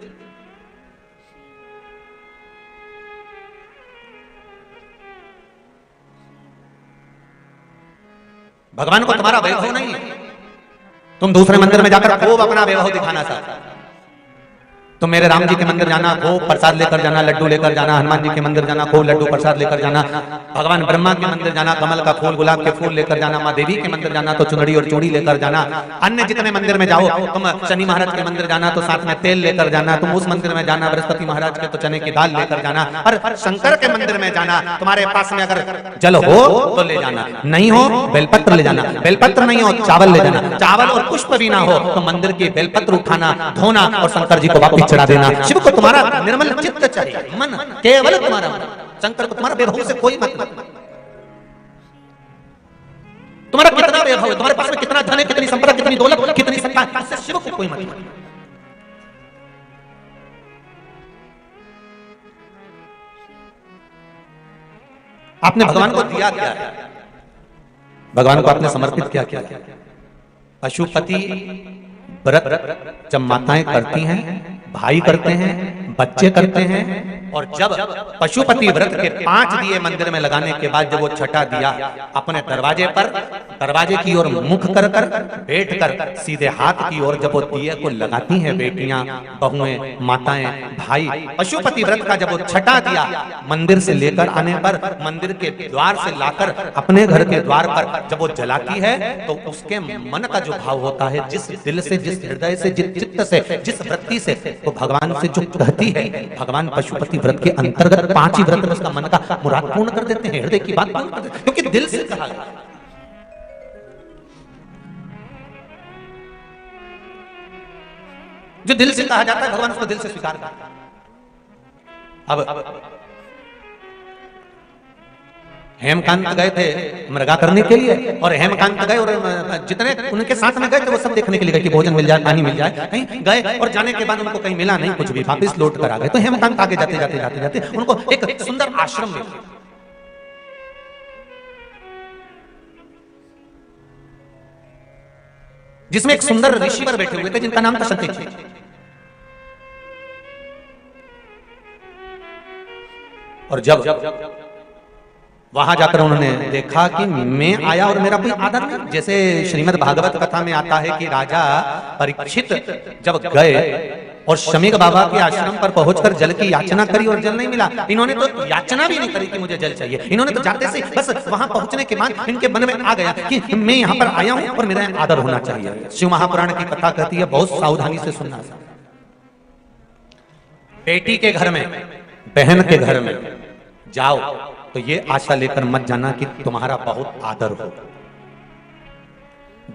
भगवान को तुम्हारा वैभव नहीं है, तुम दूसरे मंदिर में जाकर खूब अपना वैभव दिखाना चाहते हो। तुम मेरे राम जी के मंदिर जाना, खूब प्रसाद लेकर जाना, लड्डू लेकर जाना, हनुमान जी के मंदिर जाना, खूब लड्डू प्रसाद लेकर जाना, भगवान ब्रह्मा के मंदिर जाना, कमल का फूल, गुलाब के फूल लेकर जाना, माँ देवी के मंदिर जाना तो चुनड़ी और चूड़ी लेकर जाना, अन्य जितने मंदिर में जाओ, तुम शनि महाराज के मंदिर जाना तो साथ में तेल लेकर जाना, तुम उस मंदिर में जाना बृहस्पति महाराज के तो चने की दाल लेकर जाना, और शंकर के मंदिर में जाना तुम्हारे पास में अगर जल हो तो ले जाना, नहीं हो बेलपत्र ले जाना, बेलपत्र नहीं हो चावल ले जाना, चावल और पुष्प भी ना हो तो मंदिर की बेलपत्र उठाना, धोना और शंकर जी को वापस चढ़ा देना। शिव को तुम्हारा निर्मल चित्त चाहिए, मन, केवल तुम्हारा मन। शंकर को तुम्हारा वैभव से कोई मतलब, तुम्हारा कितना वैभव है, तुम्हारे पास में कितना धन है, कितनी संपदा, कितनी दौलत, कितनी सत्ता है, इससे शिव को कोई मतलब नहीं। आपने भगवान को दिया क्या है, भगवान को आपने समर्पित क्या क्या? पशुपति व्रत जब माताएं करती हैं, भाई करते हैं, बच्चे करते हैं, और जब पशुपति व्रत के 5 दिए मंदिर में लगाने के बाद जब वो छठा दिया अपने दरवाजे पर, दरवाजे की ओर मुख कर कर बैठकर सीधे हाथ की ओर जब वो दिए को लगाती हैं बेटियां, बहुएं, माताएं, भाई, पशुपति व्रत का जब वो छठा दिया मंदिर से लेकर आने पर, मंदिर के द्वार से लाकर अपने घर के द्वार पर जब वो जलाती है तो उसके मन का जो भाव होता है, जिस दिल से, जिस हृदय से, जिस चित्त से, जिस वृत्ति से वो भगवान से जो कहती है, भगवान पशुपति व्रत के अंतर्गत 5 ही व्रत में उसका मन का मुराद पूर्ण कर देते हैं, हृदय की बात पूर्ण कर देते हैं, क्योंकि दिल से कहा गया। जो दिल से कहा जाता है भगवान उसको दिल से स्वीकार करता है। अब हेमकांत गए थे मृगा करने के लिए, और हेमकांत गए और जितने उनके साथ में गए थे वो सब देखने के लिए गए कि भोजन मिल जाए, पानी मिल जाए, कहीं गए और जाने के बाद उनको कहीं मिला नहीं कुछ भी, वापस लौट कर आ गए। तो हेमकांत आगे जाते जाते जाते जाते उनको एक सुंदर आश्रम मिला, जिसमें एक सुंदर ऋषिवर बैठे हुए थे जिनका नाम था सतीश। और जब वहां जाकर उन्होंने देखा कि मैं आया और मेरा कोई आदर नहीं, जैसे श्रीमद् भागवत कथा में आता है कि राजा परीक्षित जब गए और शमीक बाबा के आश्रम पर पहुंचकर जल की याचना करी और जल नहीं मिला, इन्होंने तो याचना भी नहीं करी कि मुझे जल चाहिए, इन्होंने तो जाते से बस वहां पहुंचने के बाद इनके मन में आ गया कि मैं यहां पर आया हूं और मेरा आदर होना चाहिए। शिव महापुराण की कथा कहती है, बहुत सावधानी से सुनना। बेटी के घर में, बहन के घर में जाओ तो ये आशा लेकर मत जाना कि तुम्हारा बहुत आदर हो।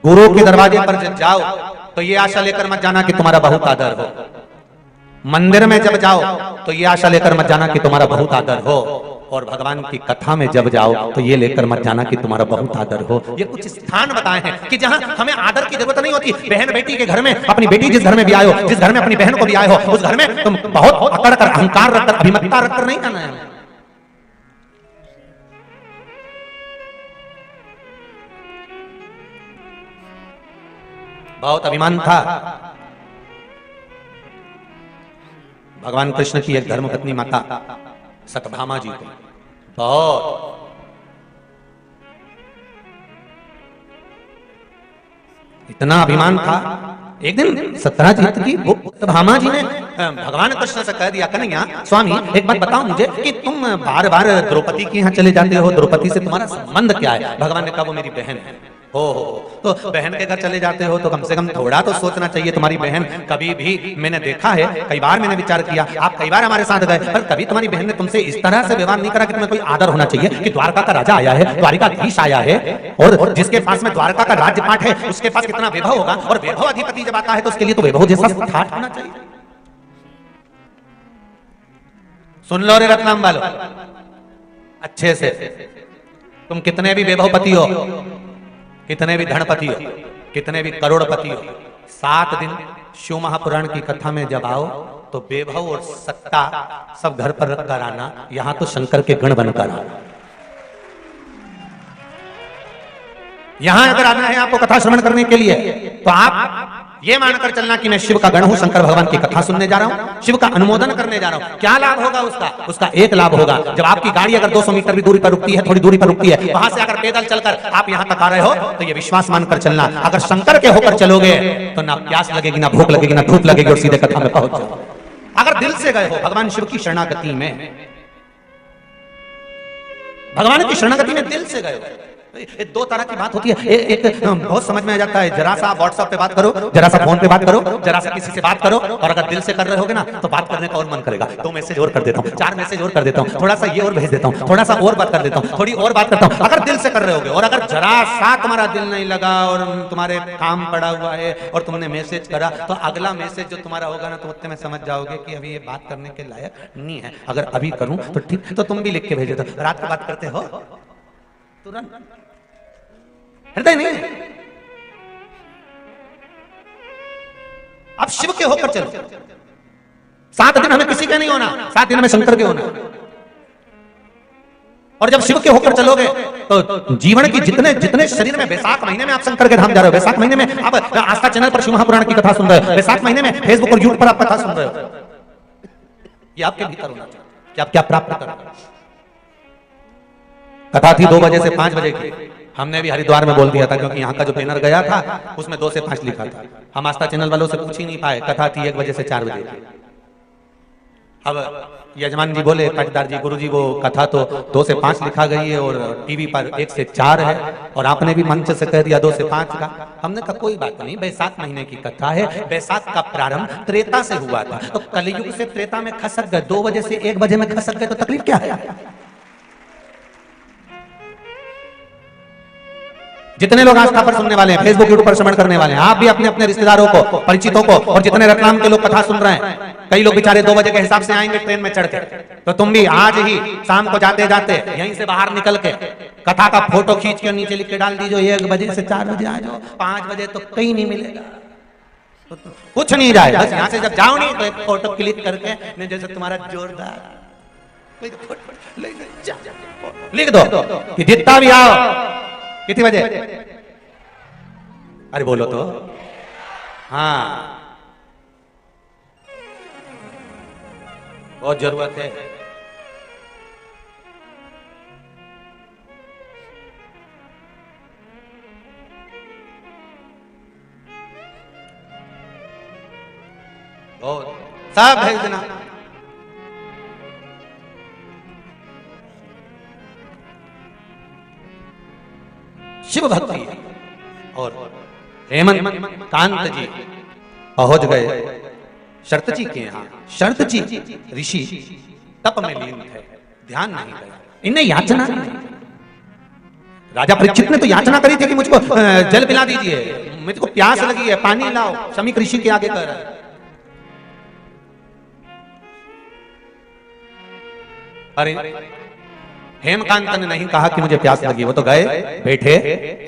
गुरु के दरवाजे पर जब जाओ तो ये आशा लेकर मत जाना कि तुम्हारा बहुत आदर हो। मंदिर में जब जाओ तो ये आशा लेकर मत जाना कि तुम्हारा बहुत आदर हो। और भगवान की कथा में जब जाओ तो ये लेकर मत जाना कि तुम्हारा बहुत आदर हो। ये कुछ स्थान बताए हैं कि जहां हमें आदर की जरूरत नहीं होती। बहन बेटी के घर में, अपनी बेटी जिस घर में भी आए हो, जिस घर में अपनी बहन को भी आए हो, उस घर में तुम बहुत अकड़ कर, अहंकार रखकर, अभिमतता रखकर नहीं जाना है। बहुत अभिमान था भगवान कृष्ण की एक धर्मपत्नी माता सत्यभामा जी को, बहुत इतना अभिमान था। एक दिन सत्यजीत की सत्यभामा जी ने भगवान कृष्ण से कह दिया, कन्हैया स्वामी एक बात बताओ मुझे कि तुम बार बार द्रौपदी के यहाँ चले जाते हो, द्रौपदी से तुम्हारा संबंध क्या है? भगवान ने कहा वो मेरी बहन है। हो तो बहन के घर चले जाते हो तो कम से कम थोड़ा तो सोचना चाहिए। तुम्हारी बहन कभी भी, मैंने देखा है, कई बार मैंने विचार किया, आप कई बार हमारे साथ गए, पर कभी तुम्हारी बहन ने तुमसे इस तरह से व्यवहार नहीं करा कि तुम्हें कोई आदर होना चाहिए कि द्वारका का राजा आया है, द्वारिकाधीश आया है, और जिसके पास में द्वारका का राज्य पाठ है उसके पास कितना वैभव होगा, और वैभव अधिपति जब आता है तो उसके लिए तो वैभव जैसा ठाठ होना चाहिए। सुन लो रे रत्नाम वालों अच्छे से, तुम कितने भी वैभवपति हो, कितने भी धनपति हो, कितने भी करोड़पति हो, 7 दिन शिव महापुराण की कथा में जब आओ तो वैभव और सत्ता सब घर पर रख कर आना, यहां तो शंकर के गण बनकर आना। यहां अगर आना है आपको कथा श्रवण करने के लिए तो आप ये मानकर चलना कि मैं शिव का गण हूं, शंकर भगवान की कथा सुनने जा रहा हूं, शिव का अनुमोदन करने जा रहा हूं। क्या लाभ होगा उसका एक लाभ होगा, जब आपकी गाड़ी अगर 200 मीटर भी दूरी पर रुकती है, थोड़ी दूरी पर रुकती है, वहां से अगर पैदल चलकर आप यहां तक आ रहे हो तो ये विश्वास मानकर चलना, अगर शंकर के होकर चलोगे तो ना प्यास लगेगी, ना भूख लगेगी, ना धूप लगेगी, और सीधे कथा में पहुंच जाओ। अगर दिल से गए हो भगवान शिव की शरणागति में, भगवान की शरणागति में दिल से गए हो, दो तरह की बात होती है। एक बहुत समझ में आ जाता है, जरा सा आप व्हाट्सएप पे बात करो, जरा सा फोन पे बात करो, जरा सा किसी से बात करो, और अगर दिल से कर रहे होगे ना तो बात करने का और मन करेगा, 2 मैसेज और कर देता हूँ, 4 मैसेज और कर देता हूँ, थोड़ा सा ये और भेज देता हूँ, थोड़ा सा और बात कर देता हूँ, थोड़ी और बात करता हूँ, अगर दिल से कर रहे होगे। और अगर जरा सा तुम्हारा दिल नहीं लगा और तुम्हारे काम पड़ा हुआ है और तुमने मैसेज करा, तो अगला मैसेज जो तुम्हारा होगा ना तो उतने में समझ जाओगे कि अभी ये बात करने के लायक नहीं है, अगर अभी करूं तो ठीक, तो तुम भी लिख के भेज देते हो, रात को बात करते हो तुरंत हृदय नहीं। अब शिव के होकर चलो, 7 दिन हमें किसी के नहीं होना, 7 दिन हमें शंकर के होना। और जब शिव के होकर चलोगे तो जीवन की जितने शरीर में, वैशाख महीने में आप शंकर के धाम जा रहे हो, वैशाख महीने में आप आस्था चैनल पर शिव महापुराण की कथा सुन रहे हो, वैशाख महीने में फेसबुक और यूट्यूब पर आप कथा सुन रहे हो, ये आपके भीतर होना चाहिए कि आप क्या प्राप्त कर रहे हो। कथा थी 2 बजे से 5 बजे की, हमने भी हरिद्वार में बोल दिया था क्योंकि यहाँ का जो बैनर गया था उसमें 2 से 5 लिखा था। हम आस्था चैनल वालों से पूछ ही नहीं पाए, कथा थी 1 बजे से 4 बजे। अब यजमान जी बोले, पाटीदार जी, गुरु जी, वो कथा तो 2 से 5 लिखा गई है और टीवी पर 1 से 4 है, और आपने भी मंच से कह दिया 2 से 5 का। हमने कहा कोई बात नहीं, वैशाख महीने की कथा है, वैशाख का प्रारंभ त्रेता से हुआ था, तो कलयुग से त्रेता में खसक गए, 2 बजे से 1 बजे में खसक गए तो तकलीफ क्या है। जितने लोग आस्था पर सुनने वाले हैं, फेसबुक यूट्यूब पर श्रवण करने वाले हैं, आप भी अपने अपने रिश्तेदारों को, परिचितों को, और जितने रतलाम के लोग कथा सुन रहे हैं, कई लोग बेचारे 2 बजे के हिसाब से आएंगे ट्रेन में चढ़ के, तो तुम भी आज ही शाम को जाते जाते यहीं से बाहर निकल के कथा का फोटो खींच के नीचे लिख के डाल दीजिए 1 बजे से 4 बजे आ जाओ, 5 बजे तो कहीं नहीं मिलेगा, तो कुछ नहीं जाए, बस यहाँ से जब जाओ नहीं तो एक फोटो क्लिक करके, नहीं जैसे तुम्हारा जोरदार लिख दो कि जितना भी आओ, कितनी बजे, अरे बोलो तो, हाँ बहुत जरूरत है। बहुत सब भेज देना। शिव भक्ति। और हेमंत कांत जी पहुंच गए शरत जी के यहाँ। शरत जी ऋषि तप में लीन थे, ध्यान नहीं गया, इन्हें याचना नहीं। राजा परीक्षित ने तो याचना करी थी कि मुझको जल पिला दीजिए, मुझको प्यास लगी है, पानी लाओ, शमीक ऋषि के आगे कर रहा है। अरे हेमकांत ने नहीं कहा कि मुझे प्यास लगी, वो तो गए बैठे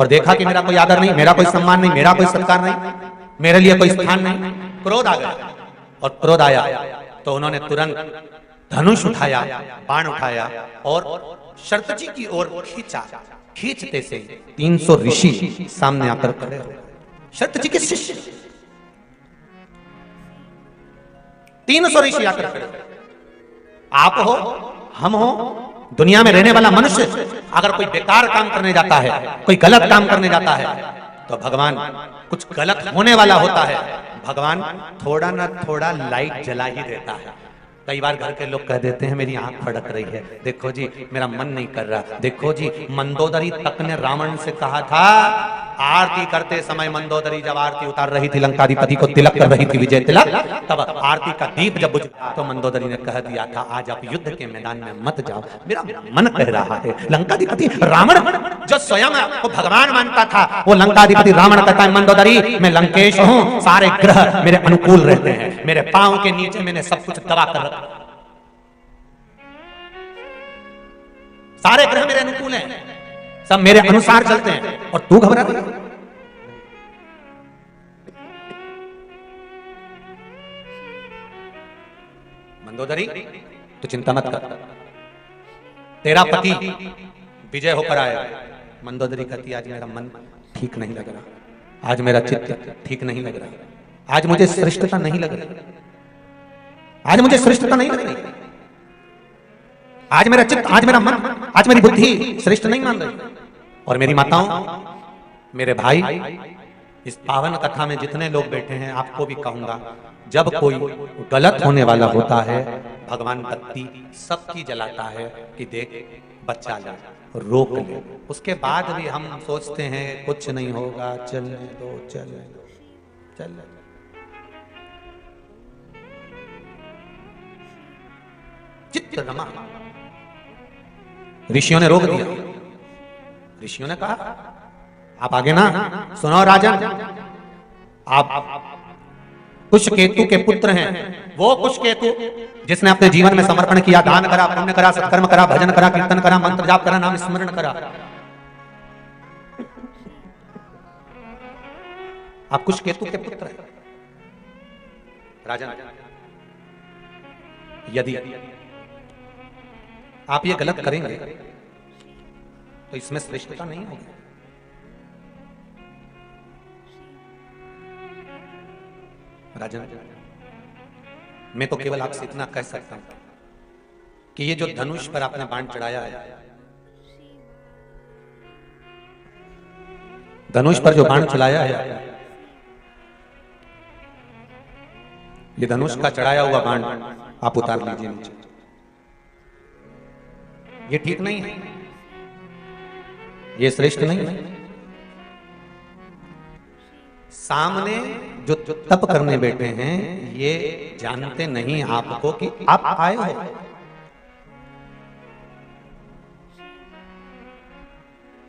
और देखा कि मेरा कोई आदर नहीं, मेरा कोई सम्मान नहीं, मेरा कोई सत्कार नहीं, मेरे लिए कोई स्थान नहीं। क्रोध आ गया, और क्रोध आया तो उन्होंने तुरंत धनुष उठाया, बाण उठाया और शरत जी की ओर खींचा। खींचते से 300 ऋषि सामने आकर खड़े हो, शरत जी के शिष्य 300 ऋषि आकर खड़े। आप हो, हम हो, दुनिया में रहने वाला मनुष्य अगर कोई बेकार काम करने जाता है, कोई गलत काम करने जाता है, तो भगवान कुछ गलत होने वाला होता है, भगवान थोड़ा ना थोड़ा लाइट जला ही देता है। कई बार घर के लोग कह देते हैं मेरी आंख फड़क रही है, देखो जी मेरा मन नहीं कर रहा, देखो जी मंदोदरी तक ने रावण से कहा था आरती करते समय मंदोदरी जब आरती उतार रही थी, लंकाधिपति को तिलक कर रही थी विजय तिलक, तब आरती का दीप जब बुझ तो मंदोदरी ने कह दिया था आज आप युद्ध के मैदान में मत जाओ, मेरा मन कह रहा है। लंकाधिपति रावण जो स्वयं को भगवान मानता था, वो लंकाधिपति रावण कहता है मंदोदरी मैं लंकेश हूं, सारे ग्रह मेरे अनुकूल रहते हैं, मेरे पांव के नीचे मैंने सब कुछ दबा कर रखा, सारे ग्रह मेरे अनुकूल हैं, सब मेरे अनुसार चलते हैं, और तू घबरा रही है। मंदोदरी तू चिंता मत कर, तेरा पति विजय होकर आएगा। मंदोदरी कहती आज मेरा मन ठीक नहीं लग रहा, आज मेरा चित्त ठीक नहीं लग रहा, आज मुझे श्रेष्ठता नहीं लग रही, आज मुझे श्रेष्ठता नहीं लग रही, आज मेरा चित्त, आज मेरा मन, आज मेरी बुद्धि श्रेष्ठ नहीं मान रही। और मेरी माताओं, मेरे भाई, इस पावन कथा में जितने लोग बैठे हैं, आपको भी कहूंगा, जब कोई गलत होने वाला होता है, भगवान बत्ती सबकी जलाता है कि देख बच्चा जा, रोक ले। उसके बाद भी हम सोचते हैं कुछ नहीं होगा, चलने दो, चलने दो, चलने दो। चित्त रमा, ऋषियों ने रोक दिया। ऋषियों ने कहा आप आगे ना सुनो राजन, आप कुशकेतु के पुत्र हैं, वो कुशकेतु जिसने अपने जीवन में समर्पण किया, दान करा, पुण्य करा, सत्कर्म करा, भजन करा, कीर्तन करा, मंत्र जाप करा, नाम स्मरण करा। आप कुशकेतु के पुत्र हैं राजन, यदि आप ये गलत करेंगे तो इसमें श्रेष्ठता नहीं होगी। राजन, मैं तो केवल आपसे इतना कह सकता हूं कि ये जो धनुष पर आपने बाण चढ़ाया है, धनुष पर जो बाण चलाया है, ये धनुष का चढ़ाया हुआ बाण आप उतार लीजिए नीचे। ये ठीक नहीं है, ये श्रेष्ठ नहीं है। सामने जो तप करने बैठे हैं, ये जानते नहीं आपको कि आप आए हो।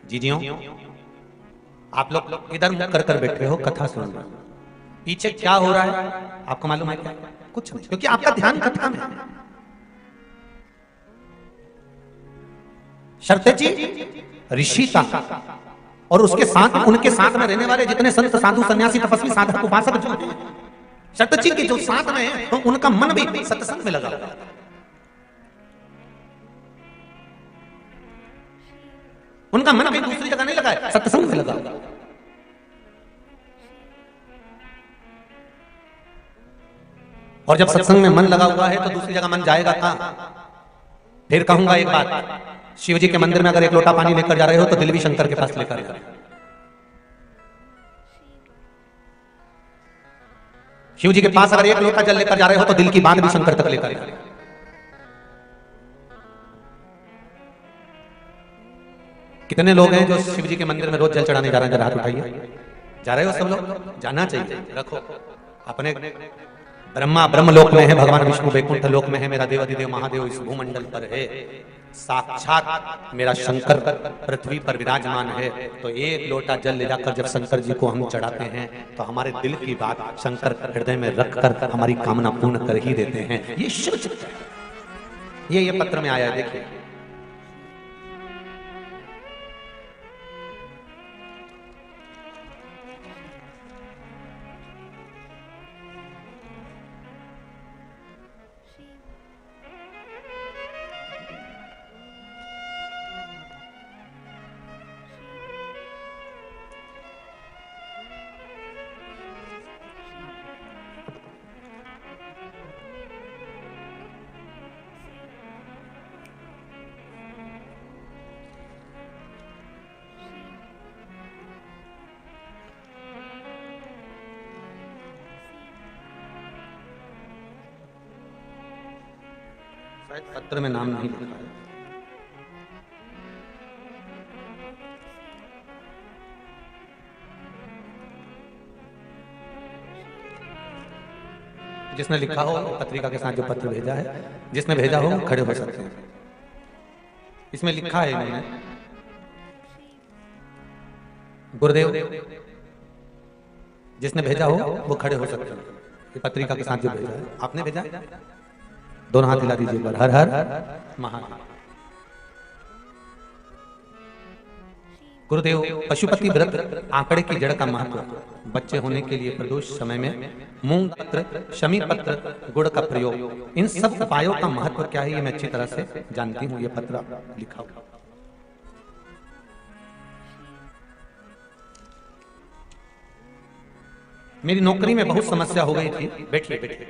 जीजियों, आप लोग इधर मुंह कर बैठे हो, कथा सुन रहे हो, पीछे क्या हो रहा है आपको मालूम है क्या? कुछ नहीं, क्योंकि आपका ध्यान कथा में। शरतेजी ऋषि था, और उसके साथ उनके साथ में रहने वाले जितने संत साधु सन्यासी तपस्वी साधक उपासक जो हैं, शरतेजी के जो साथ में है, तो उनका मन भी सत्संग में लगा हुआ है। उनका मन भी दूसरी जगह नहीं लगा है, सत्संग में लगा हुआ है। और जब सत्संग में मन लगा हुआ है तो दूसरी जगह मन जाएगा कहां? फिर कहूंगा एक बात, शिव जी के मंदिर में अगर एक लोटा पानी लेकर जा रहे हो तो दिल भी शंकर के पास लेकर जा रहे हो। शिव जी के पास अगर एक लोटा जल लेकर जा रहे हो तो दिल की बात भी शंकर तक लेकर जा रहे हो। कितने लोग हैं जो शिव जी के मंदिर में रोज जल चढ़ाने जा रहे हैं? हाथ उठाइए। जा रहे हो सब लोग? जाना चाहिए। रखो अपने ब्रह्मा ब्रह्मलोक में है, भगवान विष्णु वैकुंठ लोक में है, मेरा देवाधिदेव महादेव इस भूमंडल पर है, साक्षात मेरा शंकर पृथ्वी पर विराजमान है। तो एक लोटा जल ले जाकर जब शंकर जी को हम चढ़ाते हैं तो हमारे दिल की बात शंकर हृदय में रखकर हमारी कामना पूर्ण कर ही देते हैं। ये शिव चित्त है। ये पत्र में आया है, देखिए। पत्र में नाम नहीं लिखा है। जिसने लिखा हो पत्रिका के साथ जो पत्र भेजा है, जिसने भेजा हो खड़े हो सकते हैं। इसमें लिखा है इन्होंने, गुरुदेव जिसने भेजा हो वो खड़े हो सकते हैं। ये पत्रिका के साथ जो भेजा है, आपने भेजा, दोनों हाथ हिला दीजिए एक बार। हर हर महादेव। गुरुदेव, पशुपति व्रत आंकड़े की जड़ का महत्व, बच्चे होने के लिए प्रदोष समय में मूंग पत्र, शमी पत्र, गुड़ का प्रयोग, इन सब उपायों का महत्व क्या है ये मैं अच्छी तरह से जानती हूँ। ये पत्र लिखा हुआ। मेरी नौकरी में बहुत समस्या हो गई थी। बैठिए बैठिए।